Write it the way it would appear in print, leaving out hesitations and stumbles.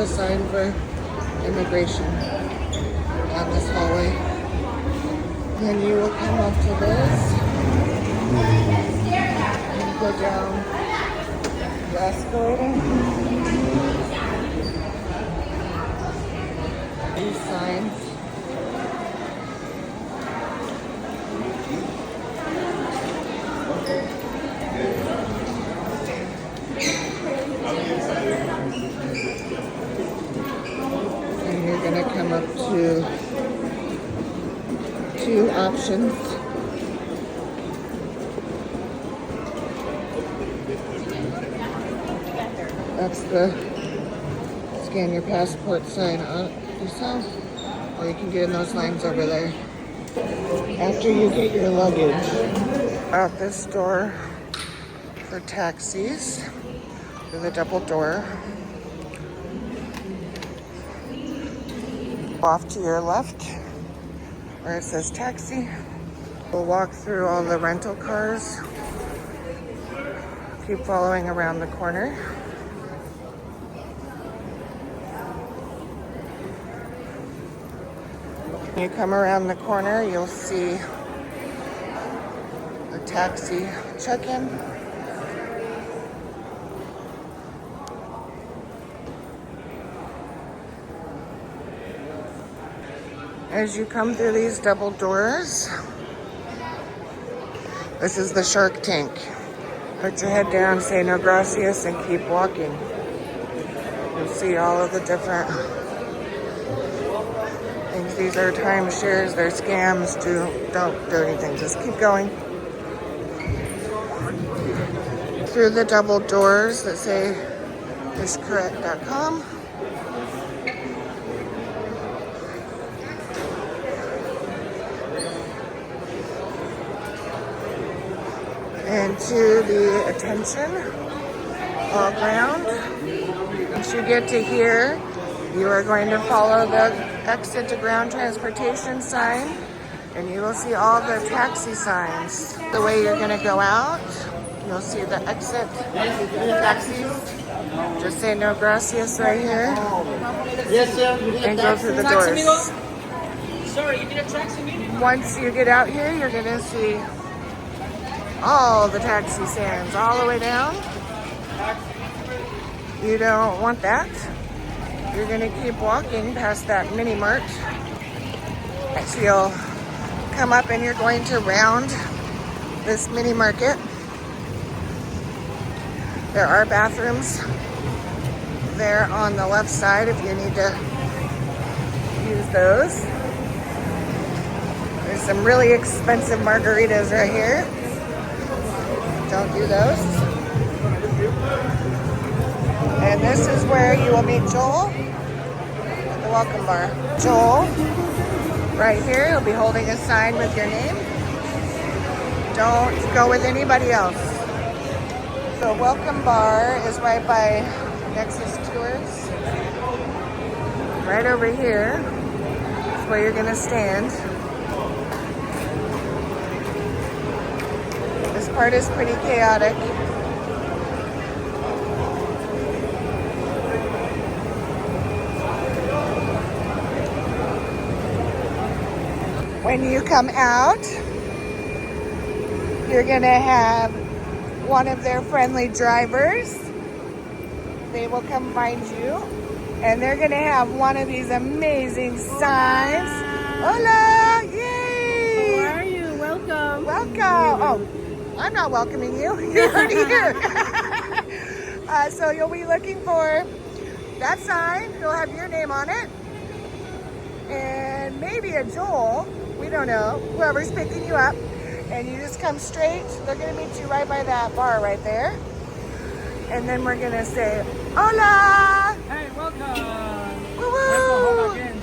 the sign for immigration down this hallway. Then you will come up to this and go down the escalator. These signs. And you're going to come up to two options. That's the scan your passport sign on yourself, or you can get in those lines over there after you get your luggage. Out this door for taxis through the double door. Off to your left where it says taxi. We'll walk through all the rental cars. Keep following around the corner. When you come around the corner, you'll see a taxi check-in. As you come through these double doors, this is the Shark Tank. Put your head down, say no gracias, and keep walking. You'll see all of the different things. These are timeshares, they're scams. Don't do anything, just keep going. Through the double doors that say iscorrect.com. And to the attention, all ground. Once you get to here, you are going to follow the exit to ground transportation sign, and you will see all the taxi signs. The way you're going to go out, you'll see the exit taxis. Just say no gracias right here. Yes, sir. And go through the doors. Sorry, you need a taxi meeting? Once you get out here, you're going to see all the taxi stands all the way down. You don't want that. You're going to keep walking past that mini mart. So you'll come up and you're going to round this mini market. There are bathrooms there on the left side if you need to use those. There's some really expensive margaritas right here. Don't do those. And this is where you will meet Joel at the welcome bar. Joel, right here, he'll be holding a sign with your name. Don't go with anybody else. The welcome bar is right by Nexus Tours. Right over here is where you're gonna stand. This part is pretty chaotic. When you come out, you're gonna have one of their friendly drivers. They will come find you, and they're gonna have one of these amazing signs. Hola! Yay! How are you? Welcome. Welcome. Oh, I'm not welcoming you. You're already here. So you'll be looking for that sign. It'll have your name on it. And maybe a Joel. We don't know. Whoever's picking you up. And you just come straight. They're going to meet you right by that bar right there. And then we're going to say, hola! Hey, welcome. Woo-woo! Welcome home again.